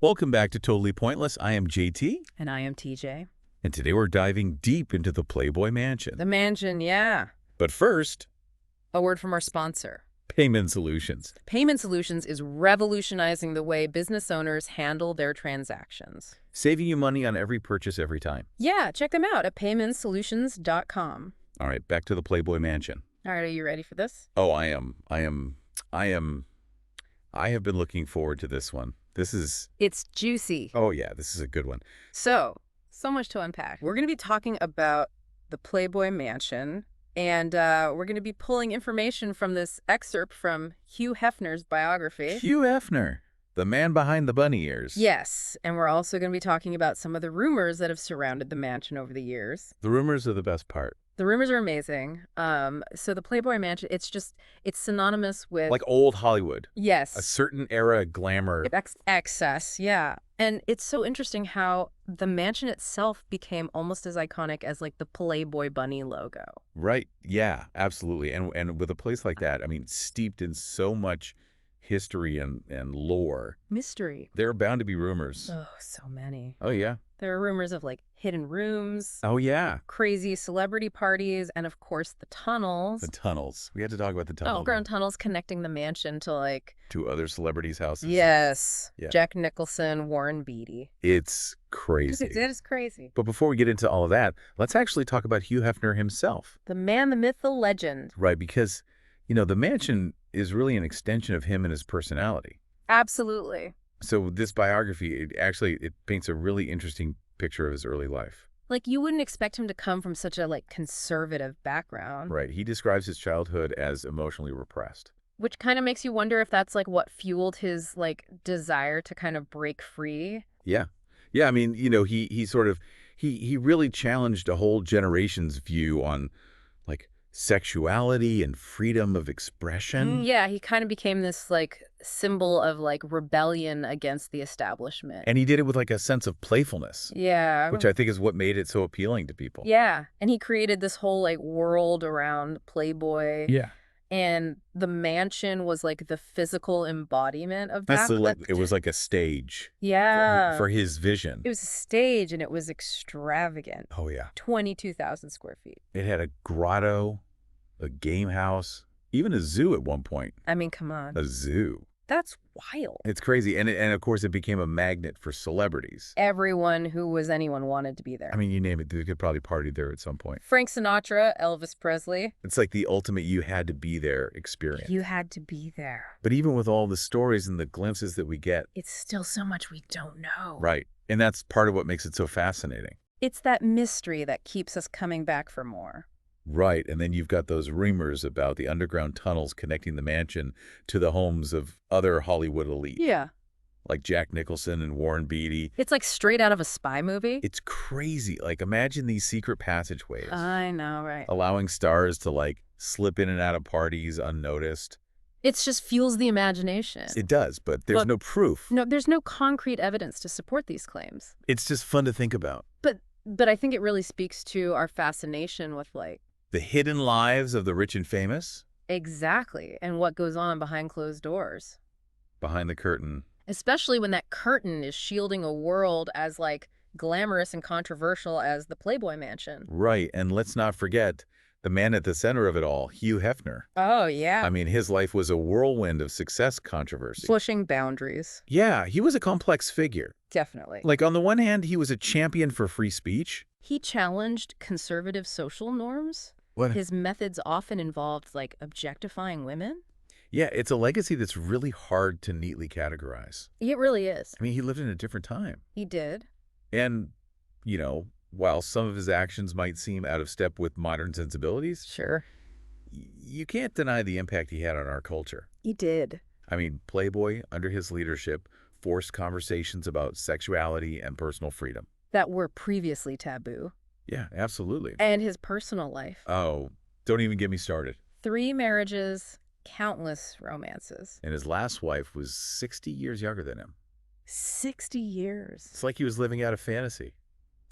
Welcome back to Totally Pointless. I am JT. And I am TJ. And today we're diving deep into the Playboy Mansion. The mansion, yeah. But first, a word from our sponsor. Payment Solutions. Payment Solutions is revolutionizing the way business owners handle their transactions. Saving you money on every purchase every time. Yeah, check them out at paymentsolutions.com. All right, back to the Playboy Mansion. All right, are you ready for this? Oh, I have been looking forward to this one. It's juicy. Oh yeah, this is a good one. So much to unpack. We're going to be talking about the Playboy Mansion, and we're going to be pulling information from this excerpt from Hugh Hefner's biography. Hugh Hefner, the man behind the bunny ears. Yes, and we're also going to be talking about some of the rumors that have surrounded the mansion over the years. The rumors are the best part. The rumors are amazing. So the Playboy Mansion, it's synonymous with... like old Hollywood. Yes. A certain era glamour. Excess, yeah. And it's so interesting how the mansion itself became almost as iconic as like the Playboy bunny logo. Right. Yeah, absolutely. And with a place like that, I mean, steeped in so much history and lore. Mystery. There are bound to be rumors. Oh, so many. Oh, yeah. There are rumors of like hidden rooms. Oh, yeah. Crazy celebrity parties, and of course the tunnels. The tunnels. We had to talk about the tunnels. Underground tunnels connecting the mansion to like... to other celebrities' houses. Yes. Yeah. Jack Nicholson, Warren Beatty. It's crazy. It is crazy. But before we get into all of that, let's actually talk about Hugh Hefner himself. The man, the myth, the legend. Right, because, you know, the mansion is really an extension of him and his personality. Absolutely. So this biography, it paints a really interesting picture of his early life. Like, you wouldn't expect him to come from such a, like, conservative background. Right. He describes his childhood as emotionally repressed. Which kind of makes you wonder if that's, like, what fueled his, like, desire to kind of break free. Yeah. Yeah, I mean, you know, he really challenged a whole generation's view on, like, sexuality and freedom of expression. Yeah, he kind of became this, like, symbol of, like, rebellion against the establishment. And he did it with, like, a sense of playfulness. Yeah. Which I think is what made it so appealing to people. Yeah, and he created this whole, like, world around Playboy. Yeah. And the mansion was, like, the physical embodiment of that. It was like a stage. Yeah. For his vision. It was a stage, and it was extravagant. Oh, yeah. 22,000 square feet. It had a grotto, a game house, even a zoo at one point. I mean, come on. A zoo. That's wild. It's crazy. And of course, it became a magnet for celebrities. Everyone who was anyone wanted to be there. I mean, you name it, they could probably party there at some point. Frank Sinatra, Elvis Presley. It's like the ultimate you had to be there experience. You had to be there. But even with all the stories and the glimpses that we get, it's still so much we don't know. Right. And that's part of what makes it so fascinating. It's that mystery that keeps us coming back for more. Right, and then you've got those rumors about the underground tunnels connecting the mansion to the homes of other Hollywood elite. Yeah. Like Jack Nicholson and Warren Beatty. It's like straight out of a spy movie. It's crazy. Like, imagine these secret passageways. I know, right? Allowing stars to, like, slip in and out of parties unnoticed. It just fuels the imagination. It does, but there's no proof. No, there's no concrete evidence to support these claims. It's just fun to think about. But I think it really speaks to our fascination with, like... the hidden lives of the rich and famous? Exactly. And what goes on behind closed doors. Behind the curtain. Especially when that curtain is shielding a world as, like, glamorous and controversial as the Playboy Mansion. Right. And let's not forget the man at the center of it all, Hugh Hefner. Oh, yeah. I mean, his life was a whirlwind of success controversy. Pushing boundaries. Yeah, he was a complex figure. Definitely. Like, on the one hand, he was a champion for free speech. He challenged conservative social norms. What? His methods often involved, like, objectifying women. Yeah, it's a legacy that's really hard to neatly categorize. It really is. I mean, he lived in a different time. He did. And, you know, while some of his actions might seem out of step with modern sensibilities, sure, you can't deny the impact he had on our culture. He did. I mean, Playboy, under his leadership, forced conversations about sexuality and personal freedom. That were previously taboo. Yeah, absolutely. And his personal life. Oh, don't even get me started. 3 marriages, countless romances. And his last wife was 60 years younger than him. 60 years. It's like he was living out a fantasy.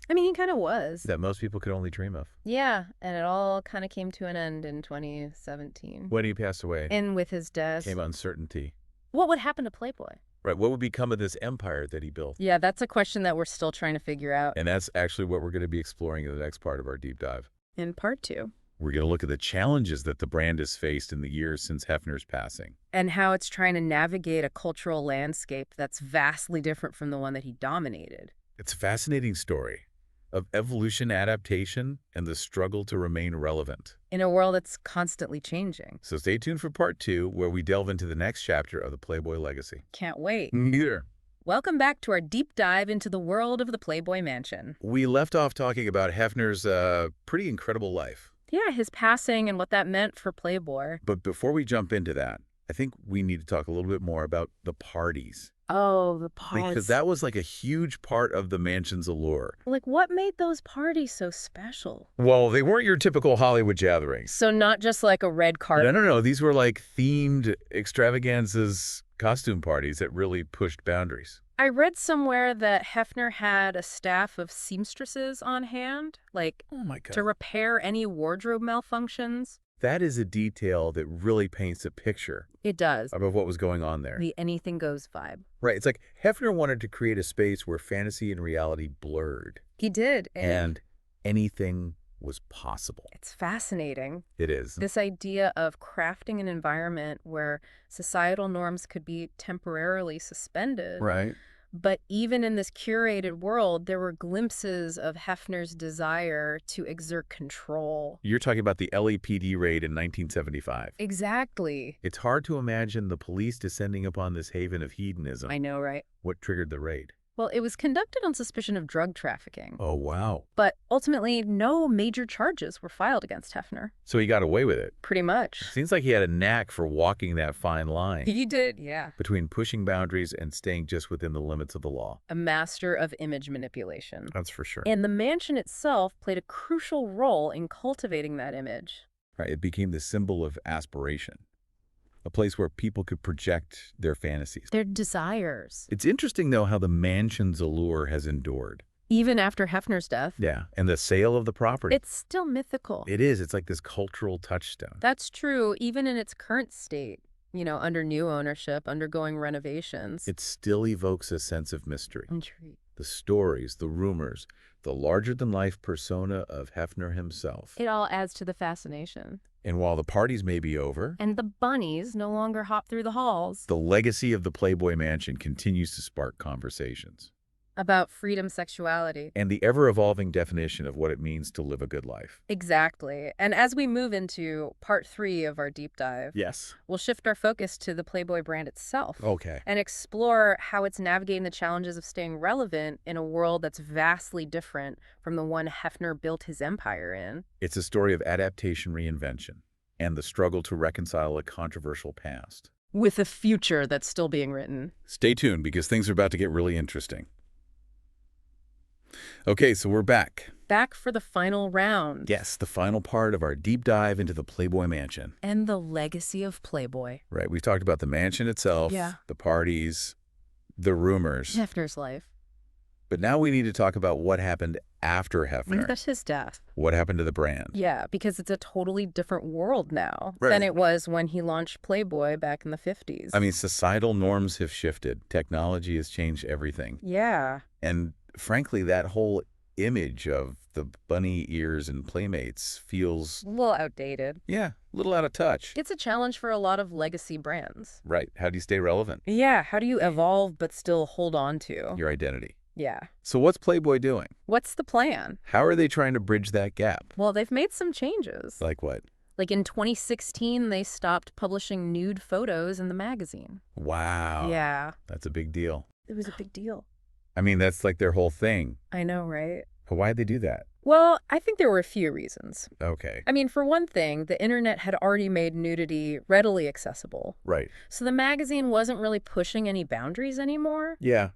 I mean, he kind of was. That most people could only dream of. Yeah, and it all kind of came to an end in 2017. When he passed away. And with his death. Came uncertainty. What would happen to Playboy? Right, what would become of this empire that he built? Yeah, that's a question that we're still trying to figure out And that's actually what we're going to be exploring in the next part of our deep dive. in part 2. We're going to look at the challenges that the brand has faced in the years since Hefner's passing. And how it's trying to navigate a cultural landscape that's vastly different from the one that he dominated. It's a fascinating story of evolution, adaptation, and the struggle to remain relevant. In a world that's constantly changing. So stay tuned for part 2, where we delve into the next chapter of the Playboy legacy. Can't wait. Neither. Welcome back to our deep dive into the world of the Playboy Mansion. We left off talking about Hefner's pretty incredible life. Yeah, his passing and what that meant for Playboy. But before we jump into that, I think we need to talk a little bit more about the parties. Oh, the parties. Because that was like a huge part of the mansion's allure. Like, what made those parties so special? Well, they weren't your typical Hollywood gatherings. So not just like a red carpet. No. These were like themed extravaganzas, costume parties that really pushed boundaries. I read somewhere that Hefner had a staff of seamstresses on hand, like, Oh my God. to repair any wardrobe malfunctions. That is a detail that really paints a picture It does. of what was going on there. The anything goes vibe. Right. It's like Hefner wanted to create a space where fantasy and reality blurred. He did. And anything was possible. It's fascinating. It is. This idea of crafting an environment where societal norms could be temporarily suspended. Right. But even in this curated world, there were glimpses of Hefner's desire to exert control. You're talking about the LAPD raid in 1975. Exactly. It's hard to imagine the police descending upon this haven of hedonism. I know, right? What triggered the raid? Well, it was conducted on suspicion of drug trafficking. Oh, wow. But ultimately, no major charges were filed against Hefner. So he got away with it. Pretty much. Seems like he had a knack for walking that fine line He did, yeah. between pushing boundaries and staying just within the limits of the law. A master of image manipulation. That's for sure. And the mansion itself played a crucial role in cultivating that image. Right, it became the symbol of aspiration, a place where people could project their fantasies. Their desires. It's interesting, though, how the mansion's allure has endured. Even after Hefner's death. Yeah, and the sale of the property. It's still mythical. It is. It's like this cultural touchstone. That's true, even in its current state. You know, under new ownership, undergoing renovations. It still evokes a sense of mystery. Intrigue. The stories, the rumors, the larger-than-life persona of Hefner himself. It all adds to the fascination. And while the parties may be over, And the bunnies no longer hop through the halls. the legacy of the Playboy Mansion continues to spark conversations. About freedom, sexuality. And the ever-evolving definition of what it means to live a good life. Exactly. And as we move into part 3 of our deep dive, Yes. we'll shift our focus to the Playboy brand itself. Okay. And explore how it's navigating the challenges of staying relevant in a world that's vastly different from the one Hefner built his empire in. It's a story of adaptation, reinvention, and the struggle to reconcile a controversial past. With a future that's still being written. Stay tuned, because things are about to get really interesting. Okay, so we're back. Back for the final round. Yes, the final part of our deep dive into the Playboy Mansion. And the legacy of Playboy. Right, we've talked about the mansion itself, Yeah. the parties, the rumors. Hefner's life. But now we need to talk about what happened after Hefner. That's his death. What happened to the brand? Yeah, because it's a totally different world now Right. than it was when he launched Playboy back in the 50s. I mean, societal norms have shifted. Technology has changed everything. Yeah. And frankly, that whole image of the bunny ears and Playmates feels, A little outdated. yeah, a little out of touch. It's a challenge for a lot of legacy brands. Right. How do you stay relevant? Yeah, how do you evolve but still hold on to? Your identity. Yeah. So what's Playboy doing? What's the plan? How are they trying to bridge that gap? Well, they've made some changes. Like what? Like in 2016, they stopped publishing nude photos in the magazine. Wow. Yeah. That's a big deal. It was a big deal. I mean, that's like their whole thing. I know, right? But why'd they do that? Well, I think there were a few reasons. Okay. I mean, for one thing, the internet had already made nudity readily accessible. Right. So the magazine wasn't really pushing any boundaries anymore. Yeah.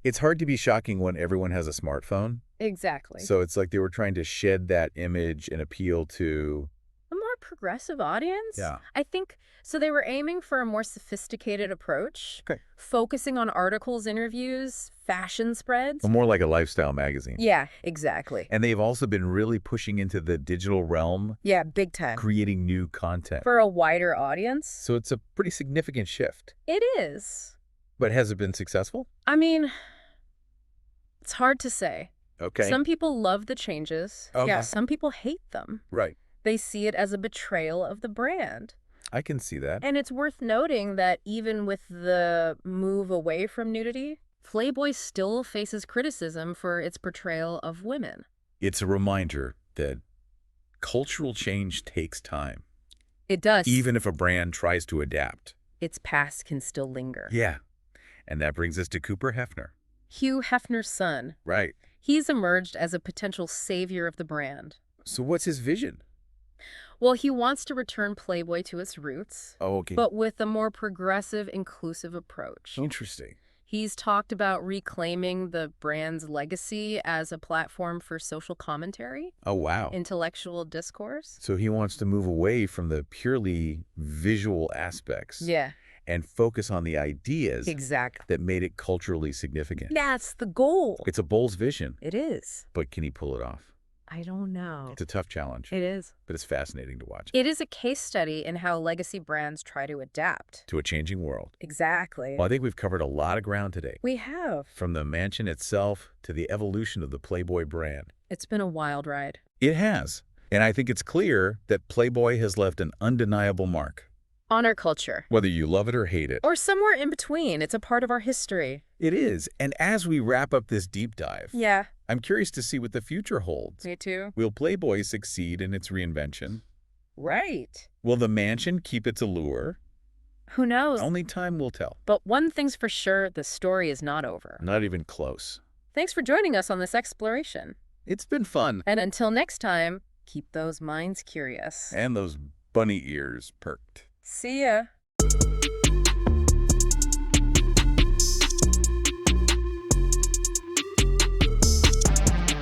It's hard to be shocking when everyone has a smartphone. Exactly. So it's like they were trying to shed that image and appeal to... A more progressive audience? Yeah. I think, so they were aiming for a more sophisticated approach. Okay. Focusing on articles, interviews, fashion spreads. More like a lifestyle magazine. Yeah, exactly. And they've also been really pushing into the digital realm, Yeah, big time. creating new content. For a wider audience. So it's a pretty significant shift. It is. But has it been successful? I mean, it's hard to say. Okay. Some people love the changes. Okay. Yeah, some people hate them. Right. They see it as a betrayal of the brand. I can see that. And it's worth noting that even with the move away from nudity, Playboy still faces criticism for its portrayal of women. It's a reminder that cultural change takes time, It does. even if a brand tries to adapt. Its past can still linger. Yeah. And that brings us to Cooper Hefner. Hugh Hefner's son. Right. He's emerged as a potential savior of the brand. So what's his vision? Well, he wants to return Playboy to its roots, Oh, okay. but with a more progressive, inclusive approach. Interesting. He's talked about reclaiming the brand's legacy as a platform for social commentary, Oh, wow. intellectual discourse. So he wants to move away from the purely visual aspects Yeah, and focus on the ideas exactly. that made it culturally significant. That's the goal. It's a bold vision, It is. but can he pull it off? I don't know. It's a tough challenge, It is. but it's fascinating to watch. It is a case study in how legacy brands try to adapt. To a changing world. Exactly. Well, I think we've covered a lot of ground today, We have. from the mansion itself to the evolution of the Playboy brand. It's been a wild ride. It has, and I think it's clear that Playboy has left an undeniable mark. On our culture. Whether you love it or hate it. Or somewhere in between. It's a part of our history. It is, and as we wrap up this deep dive, Yeah. I'm curious to see what the future holds. Me too. Will Playboy succeed in its reinvention? Right. Will the mansion keep its allure? Who knows? Only time will tell. But one thing's for sure, the story is not over. Not even close. Thanks for joining us on this exploration. It's been fun. And until next time, keep those minds curious. And those bunny ears perked. See ya.